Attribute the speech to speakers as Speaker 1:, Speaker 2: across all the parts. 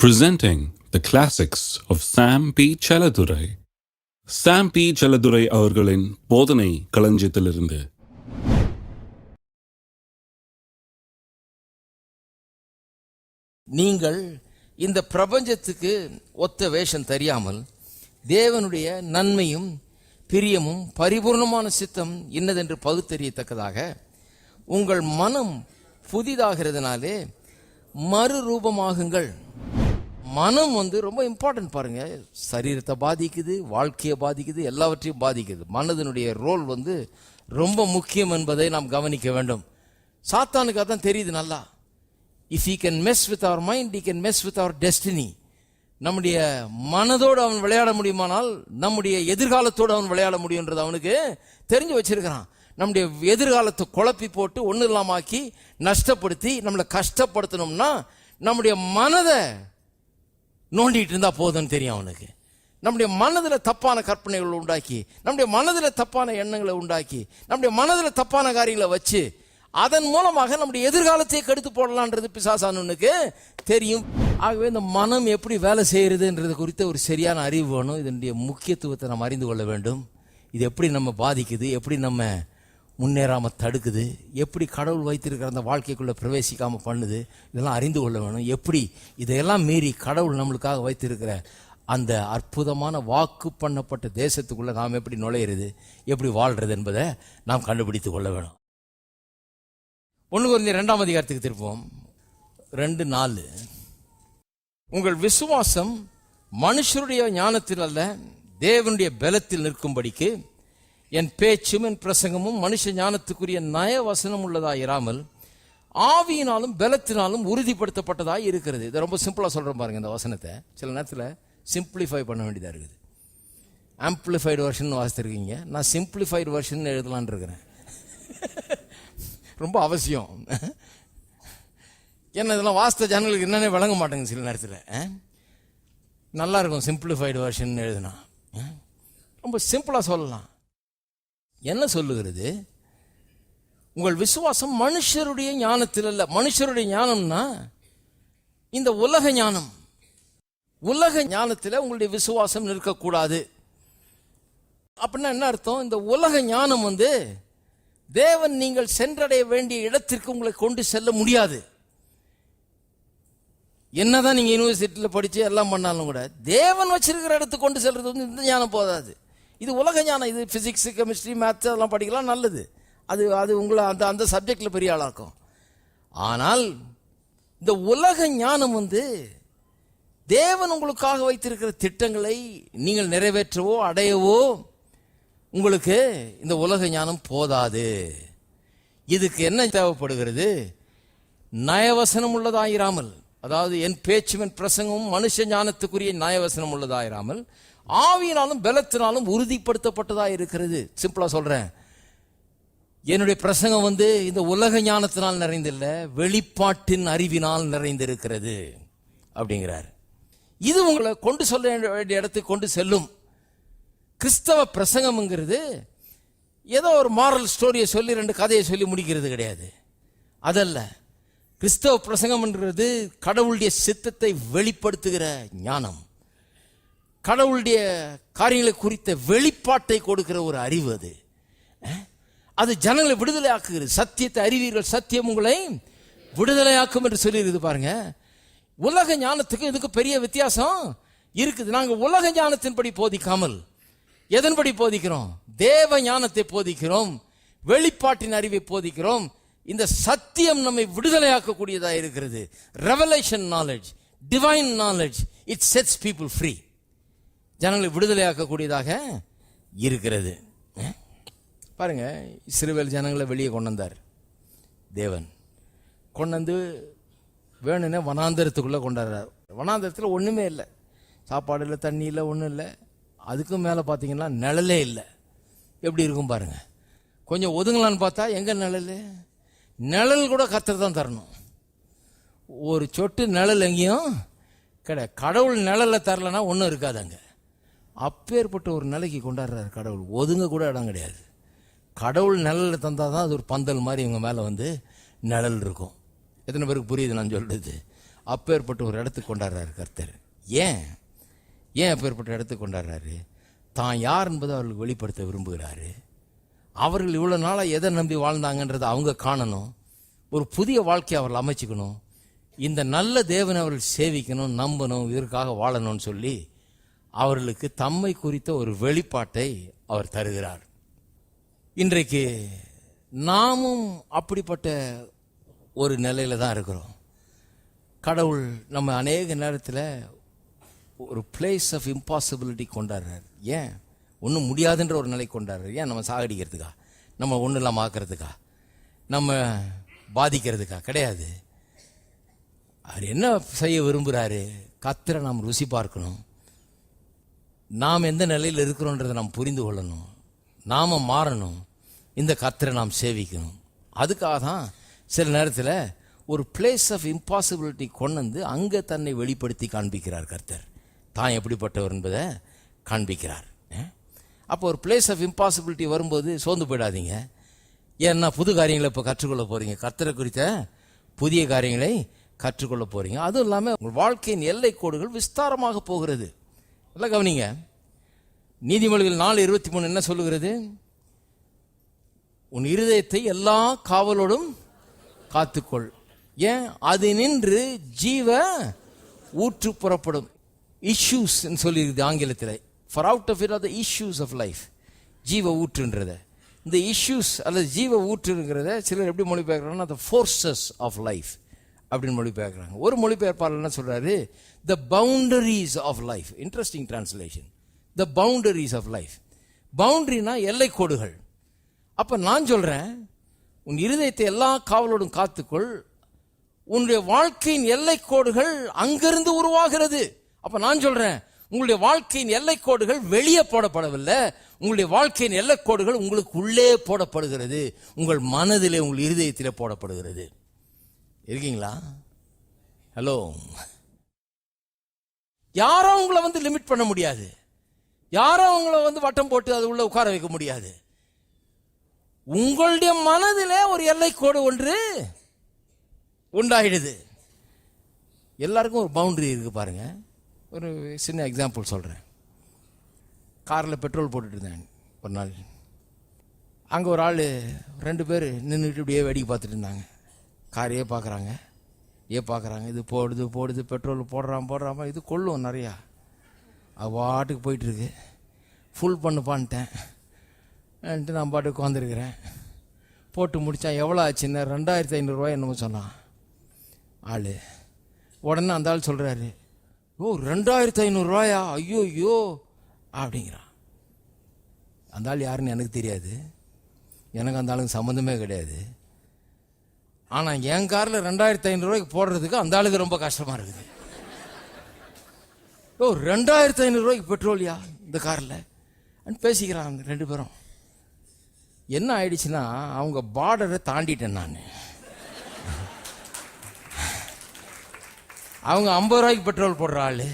Speaker 1: Presenting the classics of Sam P. Chaladurai. Sam P. Chaladurai அவர்களின் போதனை களஞ்சியத்திலிருந்து.
Speaker 2: நீங்கள் இந்த பிரபஞ்சத்துக்கு ஒத்த வேஷம் தெரியாமல் தேவனுடைய நன்மையும் பிரியமும் பரிபூர்ணமான சித்தம் இன்னதென்று பகுத்தறியத்தக்கதாக உங்கள் மனம் புதிதாகிறதுனாலே மறுரூபமாகுங்கள். மனம் ரொம்ப இம்பார்ட்டன்ட் பாருங்க. சரீரத்தை பாதிக்குது, வாழ்க்கையை பாதிக்குது, எல்லாவற்றையும் பாதிக்குது. மனதினுடைய ரோல் ரொம்ப முக்கியம் என்பதை நாம் கவனிக்க வேண்டும். சாத்தானுக்கு அதான் தெரியுது நல்லா. If he can mess with our mind, he can mess with our destiny. நம்முடைய மனதோடு அவன் விளையாட முடியுமானால் நம்முடைய எதிர்காலத்தோடு அவன் விளையாட முடியும்ன்றது அவனுக்கு தெரிஞ்சு வச்சிருக்கிறான். நம்முடைய எதிர்காலத்தை குழப்பி போட்டு ஒன்றும் இல்லாமாக்கி நஷ்டப்படுத்தி நம்மளை கஷ்டப்படுத்தணும்னா நம்முடைய மனதை நோண்டிட்டு இருந்தா போதும்னு தெரியும் அவனுக்கு. நம்முடைய மனதில் தப்பான கற்பனைகளை உண்டாக்கி, நம்முடைய மனதில் தப்பான எண்ணங்களை உண்டாக்கி, நம்முடைய மனதில் தப்பான காரியங்களை வச்சு அதன் மூலமாக நம்முடைய எதிர்காலத்தை கெடுத்து போடலான்றது பிசாசானுக்கு தெரியும். ஆகவே இந்த மனம் எப்படி வேலை செய்யறதுன்றது குறித்த ஒரு சரியான அறிவு வேணும். இதனுடைய முக்கியத்துவத்தை நாம் அறிந்து கொள்ள வேண்டும். இது எப்படி நம்ம பாதிக்குது, எப்படி நம்ம முன்னேறாமல் தடுக்குது, எப்படி கடவுள் வைத்திருக்கிற அந்த வாழ்க்கைக்குள்ளே பிரவேசிக்காமல் பண்ணுது, இதெல்லாம் அறிந்து கொள்ள வேணும். எப்படி இதையெல்லாம் மீறி கடவுள் நம்மளுக்காக வைத்திருக்கிற அந்த அற்புதமான வாக்கு பண்ணப்பட்ட தேசத்துக்குள்ளே நாம் எப்படி நுழையிறது, எப்படி வாழ்கிறது என்பதை நாம் கண்டுபிடித்து கொள்ள வேணும். 1 Corinthians 2ஆம் அதிகாரத்துக்கு திருப்போம். 2:4. உங்கள் விசுவாசம் மனுஷருடைய ஞானத்தில் அல்ல, தேவனுடைய பலத்தில் நிற்கும்படிக்கு என் பேச்சும் என் பிரசங்கமும் மனுஷ ஞானத்துக்குரிய நய வசனம் உள்ளதாக இராமல் ஆவியினாலும் பலத்தினாலும் உறுதிப்படுத்தப்பட்டதாக இருக்கிறது. இதை ரொம்ப சிம்பிளாக சொல்கிறேன் பாருங்க. இந்த வசனத்தை சில நேரத்தில் சிம்பிளிஃபை பண்ண வேண்டியதாக இருக்குது. ஆம்பிளிஃபைடு வெர்ஷன் வாசித்திருக்கீங்க, நான் சிம்பிளிஃபைடு வெர்ஷன் எழுதலான் இருக்கிறேன். ரொம்ப அவசியம். ஏன்னா இதெல்லாம் வாஸ்த ஜனங்களுக்கு என்னென்ன விளங்க மாட்டேங்க. சில நேரத்தில் நல்லா இருக்கும் சிம்பிளிஃபைடு வெர்ஷன் எழுதுனா. ரொம்ப சிம்பிளாக சொல்லலாம். என்ன சொல்லுகிறது? உங்கள் விசுவாசம் மனுஷருடைய ஞானத்தில் அல்ல. மனுஷருடைய ஞானம்னா இந்த உலக ஞானம். உலக ஞானத்தில் உங்களுடைய விசுவாசம் நிற்கக்கூடாது. அப்படின்னா என்ன அர்த்தம்? இந்த உலக ஞானம் தேவன் நீங்கள் சென்றடைய வேண்டிய இடத்திற்கு உங்களை கொண்டு செல்ல முடியாது. என்னதான் நீங்க யூனிவர்சிட்டியில் படிச்சு எல்லாம் பண்ணாலும் கூட தேவன் வச்சிருக்கிற இடத்துக்கு கொண்டு செல்றது இந்த ஞானம் போதாது. இது உலக ஞானம். இது பிசிக்ஸ், கெமிஸ்ட்ரி, மேத்ஸ் அதெல்லாம் படிக்கலாம், நல்லது. அது உங்களை அந்த சப்ஜெக்டில் பெரிய ஆளாக்கும். ஆனால் இந்த உலக ஞானம் தேவன் உங்களுக்காக வைத்திருக்கிற திட்டங்களை நீங்கள் நிறைவேற்றவோ அடையவோ உங்களுக்கு இந்த உலக ஞானம் போதாது. இதுக்கு என்ன தேவைப்படுகிறது? நயவசனம் உள்ளதாயிராமல், அதாவது என் பேச்சும் என் பிரசங்கமும் மனுஷ ஞானத்துக்குரிய நயவசனம் உள்ளதாயிராமல் ஆவியினாலும் பலத்தினாலும் உறுதிப்படுத்தப்பட்டதா இருக்கிறது. சிம்பிளா சொல்றேன், என்னுடைய பிரசங்கம் இந்த உலக ஞானத்தினால் நிறைந்தில்ல, வெளிப்பாட்டின் அறிவினால் நிறைந்திருக்கிறது அப்படிங்கிறார். இது உங்களை கொண்டு சொல்ல வேண்டிய இடத்துக்கு கொண்டு செல்லும். கிறிஸ்தவ பிரசங்கம்ங்கிறது ஏதோ ஒரு மாரல் ஸ்டோரியை சொல்லி 2 கதையை சொல்லி முடிக்கிறது கிடையாது. அதல்ல. கிறிஸ்தவ பிரசங்கம்ன்றது கடவுளுடைய சித்தத்தை வெளிப்படுத்துகிற ஞானம், கடவுளுடைய காரியங்களை குறித்த வெளிப்பாட்டை கொடுக்கிற ஒரு அறிவு. அது ஜனங்களை விடுதலை ஆக்குகிறது. சத்தியத்தை அறிவீர்கள், சத்தியம் உங்களை விடுதலையாக்கும் என்று சொல்லியிருக்குது பாருங்க. உலக ஞானத்துக்கு இதுக்கு பெரிய வித்தியாசம் இருக்குது. நாங்கள் உலக ஞானத்தின்படி போதிக்காமல் எதன்படி போதிக்கிறோம்? தேவ ஞானத்தை போதிக்கிறோம், வெளிப்பாட்டின் அறிவை போதிக்கிறோம். இந்த சத்தியம் நம்மை விடுதலையாக்கக்கூடியதாக இருக்கிறது. Revelation knowledge, divine knowledge, it sets people free. ஜனங்களை விடுதலையாக்கக்கூடியதாக இருக்கிறது. பாருங்க, இஸ்ரவேல் ஜனங்களை வெளியே கொண்டு வந்தார் தேவன். கொண்டு வேணும்னே வனாந்தரத்துக்குள்ளே கொண்டாடுறார். வனாந்தரத்தில் ஒன்றுமே இல்லை, சாப்பாடு இல்லை, தண்ணி இல்லை, ஒன்றும் இல்லை. அதுக்கும் மேலே பார்த்தீங்கன்னா நிழலே இல்லை. எப்படி இருக்கும் பாருங்க. கொஞ்சம் ஒதுங்கலான்னு பார்த்தா எங்கே நிழல்? நிழல் கூட கர்த்தர் தான் தரணும். ஒரு சொட்டு நிழல் எங்கேயும் கிடையாது. கடவுள் நிழலில் தரலன்னா ஒன்றும் இருக்காது அங்கே. அப்பேற்பட்ட ஒரு நிலைக்கு கொண்டாடுறாரு கடவுள். ஒதுங்க கூட இடம் கிடையாது. கடவுள் நிழலில் தந்தால் தான் அது ஒரு பந்தல் மாதிரி இவங்க மேலே நிழல் இருக்கும். எத்தனை பேருக்கு புரியுது நான் சொல்றது? அப்பேற்பட்ட ஒரு இடத்துக்கு கொண்டாடுறாரு கர்த்தர். ஏன் அப்பேற்பட்ட இடத்துக்கு கொண்டாடுறாரு? தான் யார் என்பதை அவர்களுக்கு வெளிப்படுத்த விரும்புகிறாரு. அவர்கள் இவ்வளோ நாளாக எதை நம்பி வாழ்ந்தாங்கன்றதை அவங்க காணணும். ஒரு புதிய வாழ்க்கையை அவர்கள் அமைச்சுக்கணும். இந்த நல்ல தேவனை அவர்கள் சேவிக்கணும், நம்பணும், இதற்காக வாழணும்னு சொல்லி அவர்களுக்கு தம்மை குறித்த ஒரு வெளிப்பாட்டை அவர் தருகிறார். இன்றைக்கு நாமும் அப்படிப்பட்ட ஒரு நிலையில தான் இருக்கிறோம். கடவுள் நம்ம அநேக நேரத்தில் ஒரு பிளேஸ் ஆஃப் இம்பாசிபிலிட்டி கொண்டாடுறார். ஏன்? ஒன்றும் முடியாதுன்ற ஒரு நிலை கொண்டாடுறார். ஏன்? நம்ம சாகடிக்கிறதுக்கா, நம்ம ஒன்றும் இல்லாமல் ஆக்கிறதுக்கா, நம்ம பாதிக்கிறதுக்கா? கிடையாது. அவர் என்ன செய்ய விரும்புகிறாரு? கர்த்தரை நாம் ருசி பார்க்கணும். நாம் எந்த நிலையில் இருக்கிறோன்றதை நாம் புரிந்து கொள்ளணும். நாம் மாறணும். இந்த கர்த்தரை நாம் சேவிக்கணும். அதுக்காக தான் சில நேரத்தில் ஒரு பிளேஸ் ஆஃப் இம்பாசிபிலிட்டி கொண்டு வந்து அங்கே தன்னை வெளிப்படுத்தி காண்பிக்கிறார். கர்த்தர் தான் எப்படிப்பட்டவர் என்பதை காண்பிக்கிறார். அப்போ ஒரு பிளேஸ் ஆஃப் இம்பாசிபிலிட்டி வரும்போது சோர்ந்து போயிடாதீங்க. ஏன்னா புது காரியங்களை இப்போ கற்றுக்கொள்ள போகிறீங்க. கர்த்தரை குறித்த புதிய காரியங்களை கற்றுக்கொள்ள போகிறீங்க. அதுவும் இல்லாமல் உங்கள் வாழ்க்கையின் எல்லை கோடுகள் விஸ்தாரமாக போகிறது. எல்லாம் கவனிங்க. நீதிமொழிகள் 4:23 என்ன சொல்லுகிறது? உன் இருதயத்தை எல்லா காவலோடும் காத்துக்கொள். ஏன்? அது நின்று ஜீவ ஊற்று புறப்படும். இஷ்யூஸ் சொல்லியிருக்குது ஆங்கிலத்தில். For out of it are the issues of life. ஜீவ ஊற்றுன்றத, இந்த இஷ்யூஸ் அல்லது ஜீவ ஊற்றுங்கிறத சிலர் எப்படி மொழிபெயர்க்கிறாங்கன்னா த ஃபோர்ஸஸ் ஆஃப் லைஃப் அப்படின்னு மொழிபெயர்க்கிறாங்க. ஒரு மொழிபெயர்ப்பாளர் என்ன சொல்றாரு? The boundaries of life. Interesting translation. The boundaries of life. பவுண்டரினா எல்லை கோடுகள். அப்ப நான் சொல்றேன், உன் இருதயத்தை எல்லா காவலோடும் காத்துக்கொள். உன்னுடைய வாழ்க்கையின் எல்லை கோடுகள் அங்கிருந்து உருவாகிறது. அப்ப நான் சொல்றேன், உங்களுடைய வாழ்க்கையின் எல்லை கோடுகள் வெளியே போடப்படவில்லை. உங்களுடைய வாழ்க்கையின் எல்லை கோடுகள் உங்களுக்கு உள்ளே போடப்படுகிறது. உங்கள் மனதிலே, உங்கள் இருதயத்திலே போடப்படுகிறது. இருக்கீங்களா? ஹலோ. யாரும் உங்களை வந்து லிமிட் பண்ண முடியாது. யாரும் உங்களை வந்து வட்டம் போட்டு அது உள்ள உட்கார வைக்க முடியாது. உங்களுடைய மனதிலே ஒரு எல்லை கோடு ஒன்று உண்டாயிடுது. எல்லாருக்கும் ஒரு பவுண்டரி இருக்கு பாருங்க. ஒரு சின்ன எக்ஸாம்பிள் சொல்றேன். காரில் பெட்ரோல் போட்டுட்டு இருந்தேன் ஒரு நாள். அங்கே ஒரு ஆள் 2 பேர் நின்றுட்டு இப்படியே வேடிக்கை பார்த்துட்டு இருந்தாங்க. காரையே பார்க்குறாங்க, இது போடுது பெட்ரோல் போடுறான். இது கொள்ளும் நிறையா. அது பாட்டுக்கு போயிட்டுருக்கு. ஃபுல் பண்ணுப்பான்ட்டேன். நான் பாட்டுக்கு உட்காந்துருக்கிறேன். போட்டு முடித்தான். எவ்வளோ ஆச்சுன்னா 2500 என்னமோ சொன்னான் ஆள். உடனே அந்த ஆள் சொல்கிறாரு, ஓ 2500 ஐயோ அப்படிங்கிறான். அந்த ஆள் யாருன்னு எனக்கு தெரியாது. எனக்கு அந்த ஆளுக்கு சம்மந்தமே கிடையாது. ஆனால் என் காரில் 2500 போடுறதுக்கு அந்த ஆளுக்கு ரொம்ப கஷ்டமாக இருக்குது. ஓ 2500 பெட்ரோலியா இந்த காரில் பேசிக்கிறான் அந்த 2 பேரும். என்ன ஆயிடுச்சுன்னா, அவங்க பார்டரை தாண்டிட்டேன் நான். அவங்க 50 ரூபாய்க்கு பெட்ரோல் போடுற ஆள்.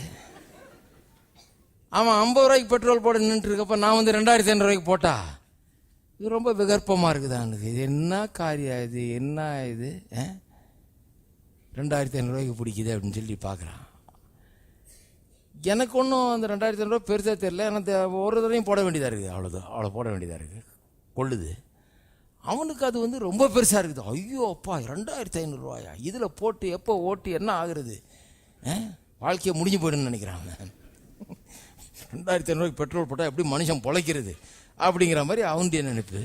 Speaker 2: அவன் 50 ரூபாய்க்கு பெட்ரோல் போட நின்று இருக்கப்ப நான் வந்து 2500 போட்டா இது ரொம்ப விகற்பமாக இருக்குதா எனக்கு. இது என்ன காரியம், இது என்ன இது 2500 பிடிக்குது அப்படின்னு சொல்லி பார்க்குறான். எனக்கு ஒன்றும் அந்த 2500 பெருசாக தெரியல. எனக்கு ஒரு தடவையும் போட வேண்டியதாக இருக்குது. அவ்வளோ போட வேண்டியதாக இருக்குது. கொள்ளுது. அவனுக்கு அது வந்து ரொம்ப பெருசாக இருக்குது. ஐயோ அப்பா 2500 இதில் போட்டு எப்போ ஓட்டி என்ன ஆகுறது, வாழ்க்கையை முடிஞ்சு போயிடுன்னு நினைக்கிறான். 2500 பெட்ரோல் போட்டால் எப்படி மனுஷன் பொழைக்கிறது அப்படிங்கிற மாதிரி அவனுடைய நினைப்பு.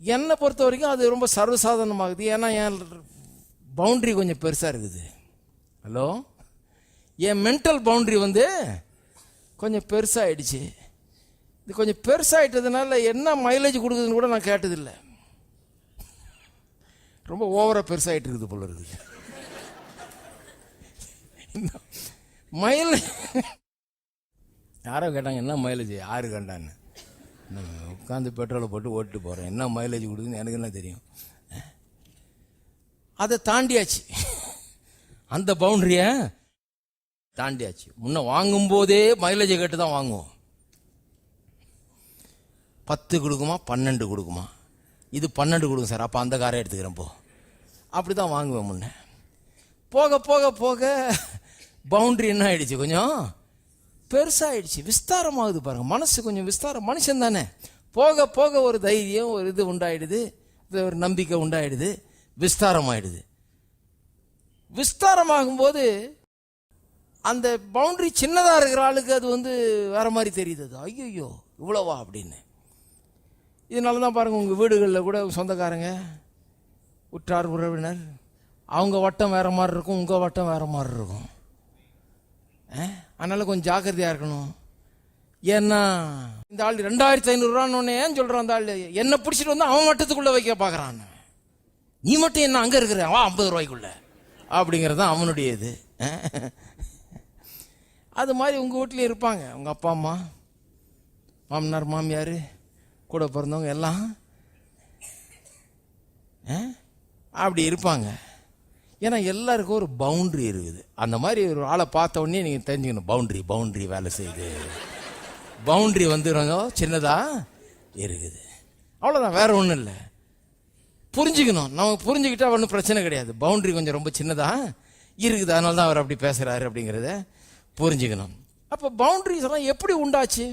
Speaker 2: என்னை பொறுத்த வரைக்கும் அது ரொம்ப சர்வசாதாரணமாகுது. ஏன்னா என் பவுண்டரி கொஞ்சம் பெருசாக இருக்குது. ஹலோ, என் மென்டல் பவுண்டரி வந்து கொஞ்சம் பெருசாகிடுச்சு. இது கொஞ்சம் பெருசாகிட்டதுனால என்ன மைலேஜ் கொடுக்குதுன்னு கூட நான் கேட்டதில்லை. ரொம்ப ஓவராக பெருசாகிட்டு இருக்குது போல இருக்குது மைலேஜ். யாரோ கேட்டாங்க என்ன மைலேஜ், யாரு கண்டான்னு. உட்காந்து பெட்ரோலை போட்டு ஓட்டு போகிறேன், என்ன மைலேஜ் கொடுக்குதுன்னு எனக்கு என்ன தெரியும். அதை தாண்டியாச்சு, அந்த பவுண்டரியை தாண்டியாச்சு. முன்ன வாங்கும்போதே மைலேஜை கேட்டு தான் வாங்குவோம். 10 கொடுக்குமா 12 கொடுக்குமா, இது 12 கொடுக்கும் சார், அப்போ அந்த காரை எடுத்துக்கிறேன் போ, அப்படி தான் வாங்குவேன் முன்ன. போக போக போக பவுண்டரி என்ன ஆயிடுச்சு, கொஞ்சம் பெருசாகிடுச்சு, விஸ்தாரமாகுது. பாருங்க, மனசு கொஞ்சம் விஸ்தாரம். மனுஷன் தானே, போக போக ஒரு தைரியம், ஒரு இது உண்டாயிடுது, ஒரு நம்பிக்கை உண்டாயிடுது, விஸ்தாரமாயிடுது. விஸ்தாரமாகும்போது அந்த பவுண்டரி சின்னதாக இருக்கிற ஆளுக்கு அது வேற மாதிரி தெரியுது. அது ஐயோ இவ்வளவா அப்படின்னு. இதனால தான் பாருங்கள், உங்கள் வீடுகளில் கூட சொந்தக்காரங்க, உற்றார் உறவினர், அவங்க வட்டம் வேறு மாதிரி இருக்கும், உங்கள் வட்டம் வேறு மாதிரி இருக்கும். அதனால் கொஞ்சம் ஜாக்கிரதையாக இருக்கணும். ஏன்னா இந்த ஆள் 2500 ஏன் சொல்கிறான், அந்த ஆள் என்னை பிடிச்சிட்டு வந்து அவன் வட்டத்துக்குள்ளே வைக்க பார்க்குறான். நீ மட்டும் என்ன அங்கே இருக்கிற, வா 50 ரூபாய்க்குள்ள அப்படிங்கிறது தான் அவனுடைய இது. அது மாதிரி உங்கள் வீட்லேயும் இருப்பாங்க, உங்கள் அப்பா அம்மா, மாமனார் மாமியார், கூட பிறந்தவங்க எல்லாம் அப்படி இருப்பாங்க. ஏன்னா எல்லாருக்கும் ஒரு பவுண்ட்ரி இருக்குது. அந்த மாதிரி ஒரு ஆளை பார்த்த உடனே நீங்கள் தெரிஞ்சுக்கணும், பவுண்ட்ரி வேலை செய்யுது. பவுண்ட்ரி சின்னதாக இருக்குது, அவ்வளோதான், வேற ஒன்றும் இல்லை. புரிஞ்சுக்கணும், நம்ம புரிஞ்சுக்கிட்டா ஒன்றும் பிரச்சனை கிடையாது. பவுண்ட்ரி கொஞ்சம் ரொம்ப சின்னதாக இருக்குது, அதனால தான் அவர் அப்படி பேசுகிறாரு அப்படிங்கிறத புரிஞ்சுக்கணும். அப்போ பவுண்ட்ரிஸ் எல்லாம் எப்படி உண்டாச்சு?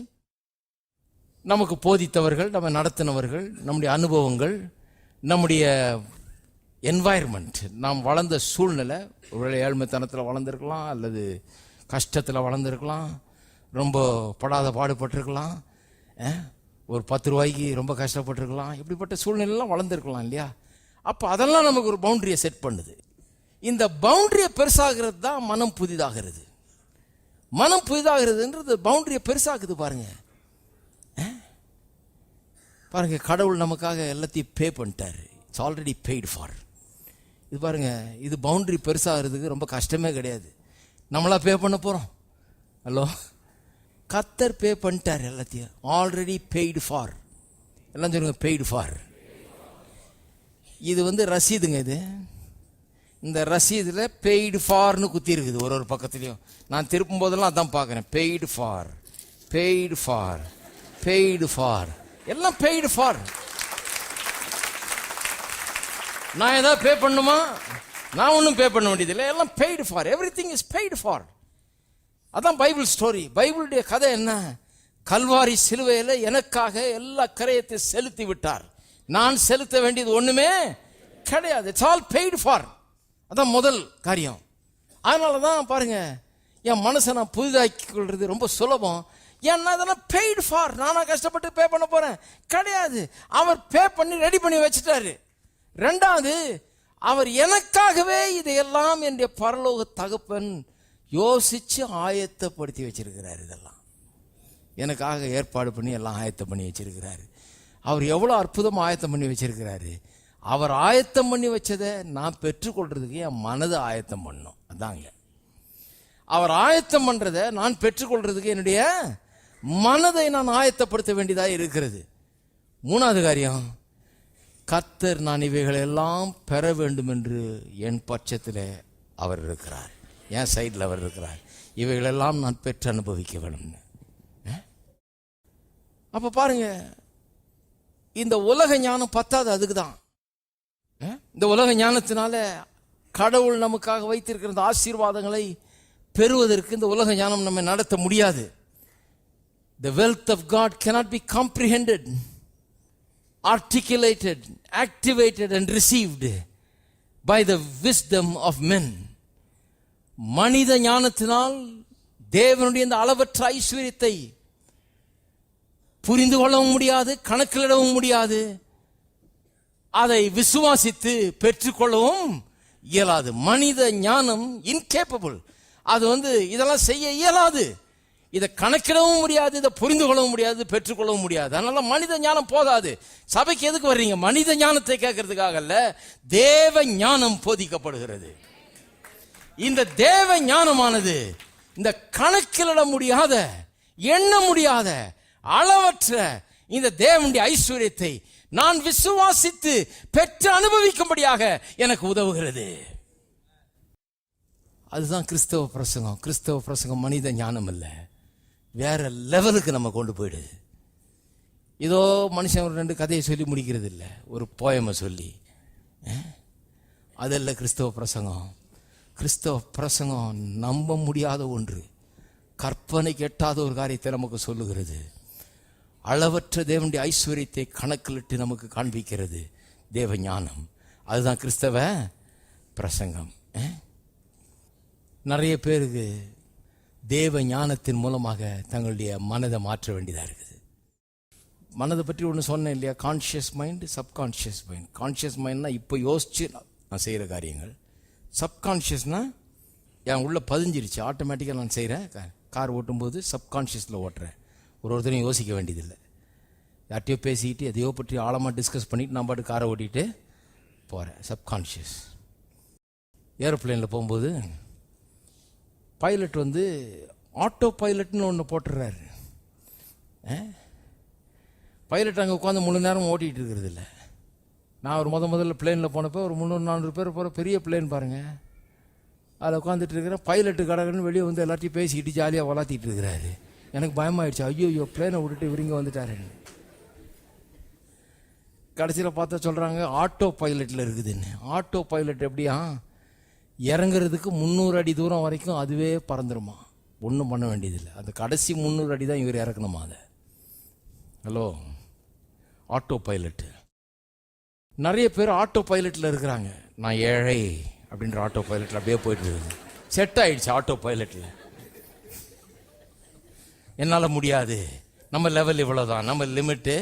Speaker 2: நமக்கு போதித்தவர்கள், நம்ம நடத்தினவர்கள், நம்முடைய அனுபவங்கள், நம்முடைய என்வாயர்மெண்ட், நாம் வளர்ந்த சூழ்நிலை. ஒரு ஏழ்மைத்தனத்தில் வளர்ந்துருக்கலாம், அல்லது கஷ்டத்தில் வளர்ந்துருக்கலாம், ரொம்ப படாத பாடுபட்டிருக்கலாம், ஒரு 10 ரூபாய்க்கு ரொம்ப கஷ்டப்பட்டிருக்கலாம். இப்படிப்பட்ட சூழ்நிலைலாம் வளர்ந்துருக்கலாம் இல்லையா? அப்போ அதெல்லாம் நமக்கு ஒரு பவுண்டரியை செட் பண்ணுது. இந்த பவுண்டரியை பெருசாகிறது தான் மனம் புதிதாகிறது. மனம் புதிதாகிறதுன்றது பவுண்டரியை பெருசாக்குது. பாருங்க பாருங்க, கடவுள் நமக்காக எல்லாத்தையும் பே பண்ணிட்டாரு. It's already paid for. இது பாருங்க, இது பவுண்டரி பெருசாகிறதுக்கு ரொம்ப கஷ்டமே கிடையாது. நம்மளா பே பண்ண போகிறோம்? ஹலோ, கர்த்தர் பே பண்ணிட்டார் எல்லாத்தையும். Already paid for. எல்லாம் சொல்லுங்க, பெய்டு ஃபார். இது ரசீதுங்க. இது இந்த ரசீதில் பெய்டு ஃபார்னு குத்தி இருக்குது ஒரு பக்கத்துலையும். நான் திருப்பும் போதெல்லாம் அதான் பார்க்குறேன், paid for, paid for, paid for, எல்லாம் பெய்டு ஃபார். நான் ஏதாவது பே பண்ணுமா? நான் ஒன்றும் பே பண்ண வேண்டியதில்லை, எல்லாம் paid for. Everything is paid for. அதான் பைபிள் ஸ்டோரி. பைபிளுடைய கதை என்ன? கல்வாரி சிலுவையில் எனக்காக எல்லா கரையத்தை செலுத்தி விட்டார். நான் செலுத்த வேண்டியது ஒண்ணுமே கிடையாது. It's all paid for. அதான் முதல் காரியம். அதனால தான் பாருங்க, என் மனசை நான் புதிதாக்கி கொள்றது ரொம்ப சுலபம். ஏன்னா அதெல்லாம் பெய்டு ஃபார். நானா கஷ்டப்பட்டு பே பண்ண போறேன்? கிடையாது. அவர் பே பண்ணி ரெடி பண்ணி வச்சுட்டாரு. ரெண்டாவது, அவர் எனக்காகவே இதையெல்லாம் என்னுடைய பரலோக தகப்பன் யோசிச்சு ஆயத்தப்படுத்தி வச்சிருக்கிறார். இதெல்லாம் எனக்காக ஏற்பாடு பண்ணி எல்லாம் ஆயத்தம் பண்ணி வச்சிருக்கிறாரு. அவர் எவ்வளோ அற்புதமாக ஆயத்தம் பண்ணி வச்சிருக்கிறாரு. அவர் ஆயத்தம் பண்ணி வச்சதை நான் பெற்றுக்கொள்றதுக்கு என் மனதை ஆயத்தம் பண்ணணும். அதாங்க, அவர் ஆயத்தம் பண்றதை நான் பெற்றுக்கொள்றதுக்கு என்னுடைய மனதை நான் ஆயத்தப்படுத்த வேண்டியதாக இருக்கிறது. மூணாவது காரியம், கர்த்தர் நான் இவைகளை எல்லாம் பெற வேண்டும் என்று என் பட்சத்தில் அவர் இருக்கிறார், என் சைடில் அவர் இருக்கிறார். இவைகளெல்லாம் நான் பெற்று அனுபவிக்க வேணும்னு. அப்ப பாருங்க, இந்த உலக ஞானம் பத்தாது. அதுக்கு தான் இந்த உலக ஞானத்தினால கடவுள் நமக்காக வைத்திருக்கிற இந்த ஆசீர்வாதங்களை பெறுவதற்கு இந்த உலக ஞானம் நம்ம நடத்த முடியாது. The wealth of God cannot be comprehended, articulated, activated and received by the wisdom of men. மனித ஞானத்தினால் தேவனுடைய இந்த அளவற்ற ஐஸ்வரியத்தை புரிந்து கொள்ளவும் முடியாது, கணக்கிலிடவும் முடியாது. அதை விசுவாசித்து பெற்றுக்கொள்ளவும் இயலாது. மனித ஞானம் இன்கேப்பபிள். அது இதெல்லாம் செய்ய இயலாது. இதை கணக்கிடவும் முடியாது, இதை புரிந்து கொள்ளவும் முடியாது, பெற்றுக்கொள்ளவும் முடியாது. அதனால மனித ஞானம் போதாது. சபைக்கு எதுக்கு வர்றீங்க? மனித ஞானத்தை கேட்கறதுக்காக அல்ல, தேவ ஞானம் போதிக்கப்படுகிறது. இந்த தேவ ஞானமானது இந்த கணக்கிலிட முடியாத, எண்ண முடியாத, அளவற்ற இந்த தேவனுடைய ஐஸ்வரியத்தை நான் விசுவாசித்து பெற்று அனுபவிக்கும்படியாக எனக்கு உதவுகிறது. அதுதான் கிறிஸ்தவ பிரசங்கம். கிறிஸ்தவ பிரசங்கம் மனித ஞானம் இல்லை, வேற லெவலுக்கு நம்ம கொண்டு போயிடுது. ஏதோ மனுஷன் ஒரு 2 கதையை சொல்லி முடிக்கிறது இல்லை, ஒரு போயமை சொல்லி. அதல்ல கிறிஸ்தவ பிரசங்கம். கிறிஸ்தவ பிரசங்கம் நம்ப முடியாத ஒன்று, கற்பனைக்கு எட்டாத ஒரு காரியத்தை நமக்கு சொல்லுகிறது. அளவற்ற தேவனுடைய ஐஸ்வர்யத்தை கணக்கிலிட்டு நமக்கு காண்பிக்கிறது தேவ ஞானம். அதுதான் கிறிஸ்தவ பிரசங்கம். நிறைய பேருக்கு தேவ ஞானத்தின் மூலமாக தங்களுடைய மனதை மாற்ற வேண்டியதாக இருக்குது. மனதை பற்றி ஒன்று சொன்னேன் இல்லையா, conscious mind, subconscious mind. Conscious மைண்ட்னா இப்போ யோசிச்சு நான் செய்கிற காரியங்கள். சப்கான்ஷியஸ்னா என் உள்ள பதிஞ்சிருச்சு, ஆட்டோமேட்டிக்காக நான் செய்கிறேன். கார் ஓட்டும்போது சப்கான்ஷியஸில் ஓட்டுறேன், ஒருத்தரையும் யோசிக்க வேண்டியதில்லை. யார்ட்டையோ பேசிக்கிட்டு எதையோ பற்றி ஆழமாக டிஸ்கஸ் பண்ணிவிட்டு நான் பாட்டு காரை ஓட்டிகிட்டு போகிறேன். சப்கான்ஷியஸ். ஏரோப்ளேனில் போகும்போது பைலட் வந்து ஆட்டோ பைலட்னு ஒன்று போட்டுடுறாரு. பைலட் அங்கே உட்காந்து முழு நேரம் ஓட்டிகிட்டு இருக்கிறது இல்லை. நான் ஒரு முதல்ல பிளேனில் போனப்போ ஒரு 300-400 பேர் போகிற பெரிய பிளேன் பாருங்கள், அதில் உட்காந்துட்டு இருக்கிறேன். பைலட்டு கடகன்னு வெளியே வந்து எல்லாத்தையும் பேசிக்கிட்டு ஜாலியாக வளர்த்திட்டு இருக்கிறாரு. எனக்கு பயமாயிடுச்சு, ஐயோ பிளேனை விட்டுட்டு இவங்க வந்துட்டாருன்னு. கடைசியில் பார்த்தா சொல்கிறாங்க ஆட்டோ பைலட்டில் இருக்குதுன்னு. ஆட்டோ பைலட் எப்படியா, இறங்குறதுக்கு 300 அடி தூரம் வரைக்கும் அதுவே பறந்துருமா, ஒன்றும் பண்ண வேண்டியதில்லை. அந்த கடைசி 300 அடி தான் இவர் இறக்கணுமா அதை. Hello, auto pilot. நிறைய பேர் ஆட்டோ பைலட்டில் இருக்கிறாங்க. நான் ஏழை அப்படின்ற ஆட்டோ பைலட்டில் அப்படியே போயிட்டு இருக்கு. செட் ஆயிடுச்சு ஆட்டோ பைலட்டில். என்னால் முடியாது, நம்ம லெவல் இவ்வளோதான், நம்ம லிமிட்டு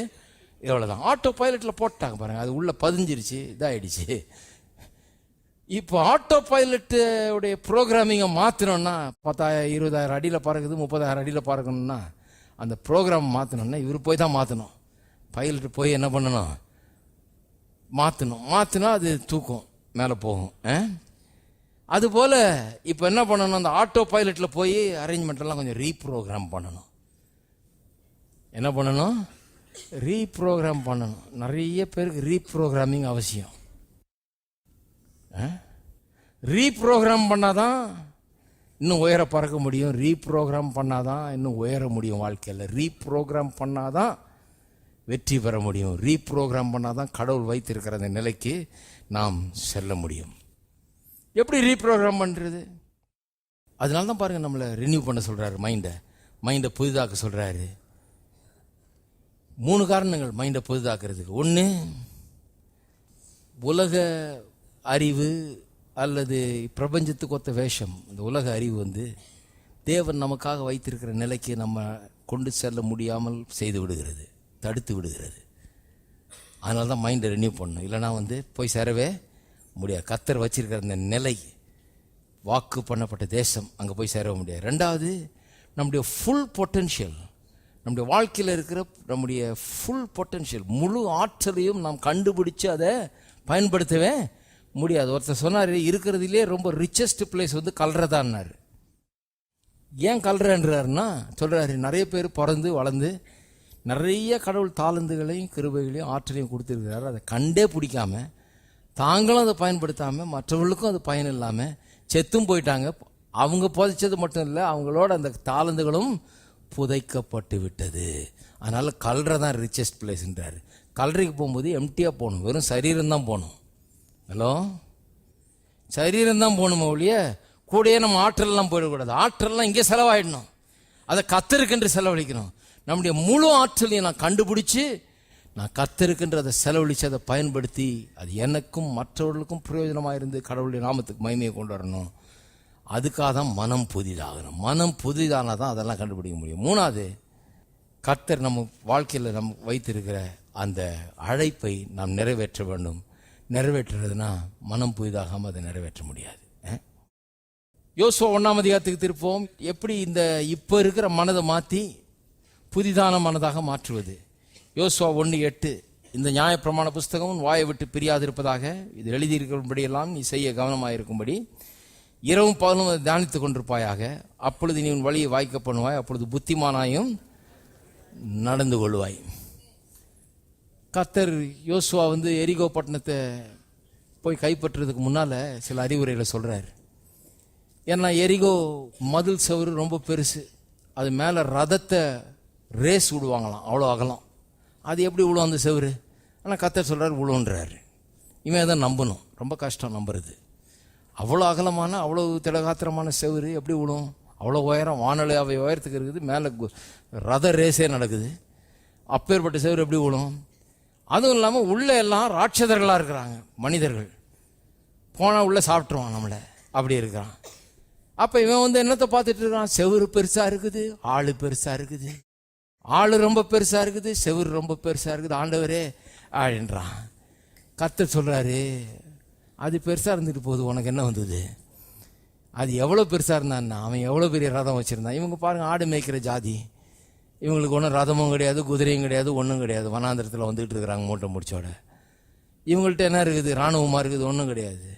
Speaker 2: இவ்வளோதான். ஆட்டோ பைலட்டில் போட்டாங்க பாருங்கள், அது உள்ளே பதிஞ்சிருச்சு, இதாகிடுச்சு. இப்போ ஆட்டோ பைலட்டுடைய ப்ரோக்ராமிங்கை மாற்றணும்னா 10,000-20,000 அடியில் பறக்குது, 30,000 அடியில் பறக்கணும்னா அந்த ப்ரோக்ராம் மாற்றணும்னா இவர் போய் தான் மாற்றணும். பைலட்டு போய் என்ன பண்ணணும், மாற்றினா அது தூக்கும், மேலே போகும். அதுபோல் இப்போ என்ன பண்ணணும், அந்த ஆட்டோ பைலட்டில் போய் அரேஞ்ச்மெண்ட்டெல்லாம் கொஞ்சம் ரீப்ரோக்ராம் பண்ணணும். என்ன பண்ணணும், ரீப்ரோக்ராம் பண்ணணும். நிறைய பேருக்கு ரீப்ரோக்ராமிங் அவசியம். ரீப்ரோக்ராம் பண்ணாதான் இன்னும் உயர பறக்க முடியும். ரீப்ரோக்ராம் பண்ணாதான் இன்னும் உயர முடியும் வாழ்க்கையில். ரீப்ரோக்ராம் பண்ணாதான் வெற்றி பெற முடியும். ரீப்ரோக்ராம் பண்ணாதான் கடவுள் வைத்திருக்கிற அந்த நிலைக்கு நாம் செல்ல முடியும். எப்படி ரீப்ரோக்ராம் பண்ணுறது? அதனால தான் பாருங்கள் நம்மளை ரினியூ பண்ண சொல்கிறாரு, மைண்டை புதிதாக்க சொல்கிறாரு. 3 காரணங்கள் மைண்டை புதிதாக்குறதுக்கு. 1, உலக அறிவு அல்லது பிரபஞ்சத்துக்கு ஒத்த வேஷம். இந்த உலக அறிவு வந்து தேவன் நமக்காக வைத்திருக்கிற நிலைக்கு நம்ம கொண்டு செல்ல முடியாமல் செய்து விடுகிறது, தடுத்து விடுகிறது. அதனால தான் மைண்டை ரினியூ பண்ணணும். இல்லைனா வந்து போய் சேரவே முடியாது. கர்த்தர் வச்சிருக்கிற அந்த நிலை, வாக்கு பண்ணப்பட்ட தேசம், அங்கே போய் சேரவே முடியாது. 2வது, நம்முடைய ஃபுல் பொட்டென்ஷியல், நம்முடைய வாழ்க்கையில் இருக்கிற நம்முடைய ஃபுல் பொட்டென்ஷியல், முழு ஆற்றலையும் நாம் கண்டுபிடிச்சு அதை பயன்படுத்தவே முடியாது. ஒருத்தர் சொன்னார், இருக்கிறதுலே ரொம்ப ரிச்சஸ்ட் பிளேஸ் வந்து கல்றதான்னாரு. ஏன் கல்றன்றாருன்னா சொல்கிறாரு, நிறைய பேர் பிறந்து வளர்ந்து நிறைய கடவுள் தாளந்துகளையும் கிருபைகளையும் ஆற்றலையும் கொடுத்துருக்கிறாரு. அதை கண்டே பிடிக்காம, தாங்களும் அதை பயன்படுத்தாமல், மற்றவர்களுக்கும் அது பயன் இல்லாமல் செத்தும் போயிட்டாங்க. அவங்க புதைச்சது மட்டும் இல்லை, அவங்களோட அந்த தாளந்துகளும் புதைக்கப்பட்டு விட்டது. அதனால் கல்றதான் ரிச்சஸ்ட் பிளேஸ்ன்றாரு. கல்றைக்கு போகும்போது எம்டியாக போகணும், வெறும் சரீரம்தான் போகணும். ஹலோ, சரீரம்தான் போகணுமா ஒழிய கூடயே நம்ம ஆற்றல்லாம் போயிடக்கூடாது. ஆற்றல்லாம் இங்கே செலவாயிடணும், அதை கர்த்தருக்கென்று செலவழிக்கணும். நம்முடைய முழு ஆற்றலையும் நான் கண்டுபிடிச்சி, நான் கர்த்தருக்கென்று அதை செலவழித்து அதை பயன்படுத்தி அது எனக்கும் மற்றவர்களுக்கும் பிரயோஜனமாக இருந்து கடவுளுடைய நாமத்துக்கு மகிமையை கொண்டு வரணும். அதுக்காக தான் மனம் புதிதாகணும். மனம் புதிதானால் தான் அதெல்லாம் கண்டுபிடிக்க முடியும். 3வது, கர்த்தர் நம்ம வாழ்க்கையில் நம்ம வைத்திருக்கிற அந்த அழைப்பை நாம் நிறைவேற்ற வேண்டும். நிறைவேற்றுறதுனா மனம் புதிதாகாமல் அதை நிறைவேற்ற முடியாது. யோசுவா 1ஆம் அதிகாரத்துக்கு திருப்போம். எப்படி இந்த இப்போ இருக்கிற மனதை மாற்றி புதிதான மனதாக மாற்றுவது? யோசுவா 1:8, இந்த நியாயப்பிரமாண புஸ்தகம் வாயை விட்டு பிரியாதிருப்பதாக இது எழுதியிருக்கும்படியெல்லாம் நீ செய்ய கவனமாயிருக்கும்படி இரவும் பகலும் அதை தியானித்துக் கொண்டிருப்பாயாக. அப்பொழுது நீ உன் வழியை வாய்க்க பண்ணுவாய், அப்பொழுது புத்திமானாயும் நடந்து கொள்வாய். கர்த்தர் யோசுவா வந்து எரிகோ பட்டணத்தை போய் கைப்பற்றுறதுக்கு முன்னால் சில அறிவுரைகளை சொல்கிறார். ஏன்னா எரிகோ மதில் சவுறு ரொம்ப பெருசு, அது மேலே ரதத்தை ரேஸ் விடுவாங்களாம், அவ்வளோ அகலம். அது எப்படி விழும் அந்த செவரு? ஆனால் கர்த்தர் சொல்கிறார் விழுன்றாரு. இவன் அதை நம்பணும், ரொம்ப கஷ்டம் நம்புறது. அவ்வளோ அகலமான அவ்வளோ திடகாத்திரமான செவுரு எப்படி விழும்? அவ்வளோ உயரம், வானொலி அவை உயரத்துக்கு இருக்குது, மேலே ரத ரேஸே நடக்குது. அப்பேற்பட்ட செவுரு எப்படி விழும்? அதுவும் இல்லாமல் உள்ளே எல்லாம் ராட்சதர்களாக இருக்கிறாங்க, மனிதர்கள். போனால் உள்ளே சாப்பிட்ருவான் நம்மளை, அப்படி இருக்கிறான். அப்போ இவன் என்னத்தை பார்த்துட்டு இருக்கான்? செவுரு பெருசாக இருக்குது, ஆள் பெருசாக இருக்குது, ஆள் ரொம்ப பெருசாக இருக்குது, செவுரு ரொம்ப பெருசாக இருக்குது. ஆண்டவரே அப்படின்றான். கர்த்தர் சொல்கிறாரு, அது பெருசாக இருந்துட்டு போகுது, உனக்கு என்ன வந்தது? அது எவ்வளோ பெருசாக இருந்தான்னா அவன் எவ்வளோ பெரிய ரதம் வச்சுருந்தான். இவங்க பாருங்கள், ஆடு மேய்க்கிற ஜாதி. இவங்களுக்கு ஒன்றும் ரதமும் கிடையாது, குதிரையும் கிடையாது, ஒன்றும் கிடையாது. வனாந்திரத்தில் வந்துட்டு இருக்கிறாங்க மூட்டை முடிச்சோட. இவங்கள்ட்ட என்ன இருக்குது? இராணுவமாக இருக்குது, ஒன்றும் கிடையாது.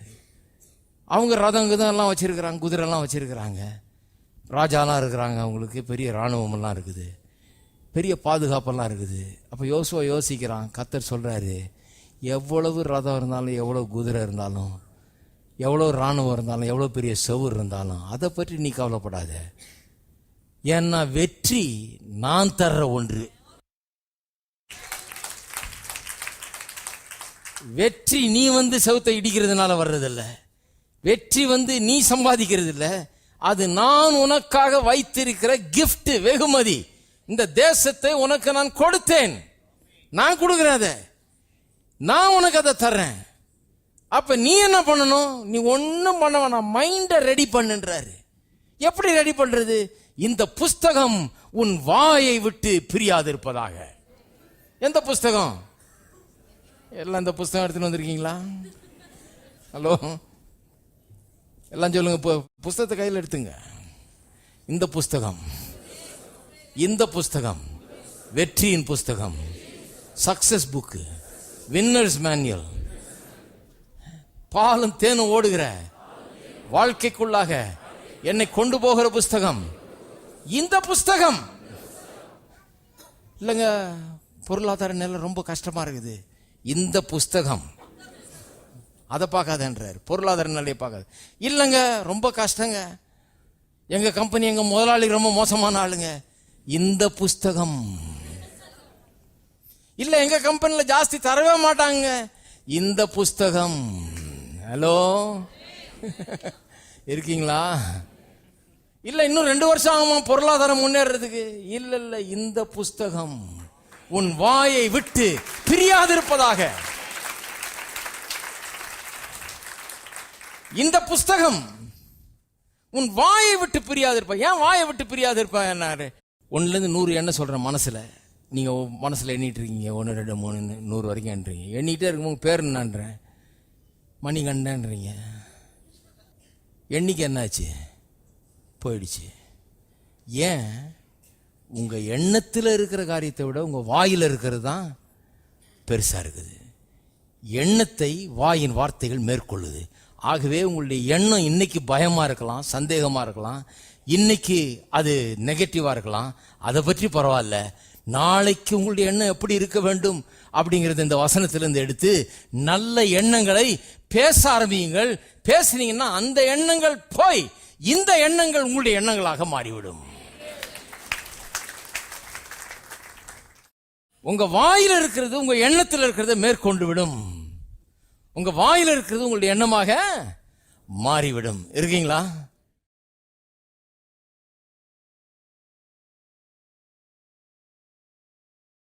Speaker 2: அவங்க ரதம் எல்லாம் வச்சுருக்கிறாங்க, குதிரைலாம் வச்சுருக்கிறாங்க, ராஜாலாம் இருக்கிறாங்க, அவங்களுக்கு பெரிய இராணுவமெல்லாம் இருக்குது, பெரிய பாதுகாப்பெல்லாம் இருக்குது. அப்போ யோசுவா யோசிக்கிறான். கர்த்தர் சொல்கிறாரு, எவ்வளவு ரதம் இருந்தாலும், எவ்வளோ குதிரை இருந்தாலும், எவ்வளோ இராணுவம் இருந்தாலும், எவ்வளோ பெரிய செவுர் இருந்தாலும் அதை பற்றி நீ கவலைப்படாத. ஏன்னா வெற்றி நான் தர்ற ஒன்று. வெற்றி நீ செவுத்தை இடிக்கிறதுனால வர்றதில்ல. வெற்றி நீ சம்பாதிக்கிறது இல்லை. அது நான் உனக்காக வைத்திருக்கிற கிஃப்ட், வெகுமதி. இந்த தேசத்தை உனக்கு நான் கொடுத்தேன், நான் கொடுக்கிறத, நான் உனக்கு அதை தர்றேன். அப்ப நீ என்ன பண்ணணும்? நீ ஒன்னும் பண்ண வேணாம், மைண்டை ரெடி பண்ணுன்றாரு. எப்படி ரெடி பண்றது? இந்த புஸ்தகம் உன் வாயை விட்டு பிரியாது இருப்பதாக. எந்த புஸ்தகம்? எல்லாம் இந்த புஸ்தகம் எடுத்துட்டு வந்திருக்கீங்களா? ஹலோ, எல்லாம் சொல்லுங்க. புஸ்தகத்தை கையில் எடுத்துங்க. இந்த புஸ்தகம், இந்த புஸ்தகம் வெற்றியின் புஸ்தகம், சக்சஸ் புக், வின்னர்ஸ் மேனுவல், பாலும் தேனும் ஓடுகிற வாழ்க்கைக்குள்ளாக என்னை கொண்டு போகிற புஸ்தகம் இந்த புஸ்தகம். இல்லைங்க, பொருளாதார நிலை ரொம்ப கஷ்டமா இருக்குது, இந்த புஸ்தகம். அதை பார்க்காதன்றார், பொருளாதார நிலையை பார்க்காது. இல்லைங்க, ரொம்ப கஷ்டங்க, எங்க கம்பெனி, எங்க முதலாளி ரொம்ப மோசமான ஆளுங்க, இந்த புஸ்தகம். இல்ல, எங்க கம்பெனில ஜாஸ்தி தரவே மாட்டாங்க, இந்த புஸ்தகம். ஹலோ, இருக்கீங்களா? இல்ல, இன்னும் 2 வருஷம் ஆகுமா பொருளாதாரம் முன்னேறதுக்கு? இல்ல இல்ல, இந்த புஸ்தகம் உன் வாயை விட்டு பிரியாதிருப்பதாக. இந்த புஸ்தகம் உன் வாயை விட்டு பிரியாதிருப்ப. ஏன் வாயை விட்டு பிரியாதிருப்ப? என்னாரு? 1லேருந்து 100 என்ன சொல்றேன் மனசுல. நீங்க மனசுல எண்ணிட்டு இருக்கீங்க, 1 2 3 100 வரைக்கும் எண்றீங்க. எண்ணிட்டே இருக்கும்போது பேர் என்னன்றேன், மணிகண்டன்றீங்க. எண்ணிக்கை என்னாச்சு? போயிடுச்சு. ஏன்? உங்க எண்ணத்தில் இருக்கிற காரியத்தை விட உங்க வாயில் இருக்கிறது தான் பெருசா இருக்குது. எண்ணத்தை வாயின் வார்த்தைகள் மேற்கொள்ளுது. ஆகவே உங்களுடைய எண்ணம் இன்னைக்கு பயமா இருக்கலாம், சந்தேகமா இருக்கலாம், இன்னைக்கு அது நெகட்டிவா இருக்கலாம், அதை பற்றி பரவாயில்ல. நாளைக்கு உங்களுடைய எண்ணம் எப்படி இருக்க வேண்டும் அப்படிங்கிறது இந்த வசனத்திலிருந்து எடுத்து நல்ல எண்ணங்களை பேச ஆரம்பியுங்கள். பேசினீங்கன்னா அந்த எண்ணங்கள் போய் இந்த எண்ணங்கள் உங்களுடைய எண்ணங்களாக மாறிவிடும். உங்க வாயில இருக்கிறது உங்க எண்ணத்தில் இருக்கிறத மேற்கொண்டு விடும். உங்க வாயில இருக்கிறது உங்களுடைய எண்ணமாக மாறிவிடும். இருக்கீங்களா?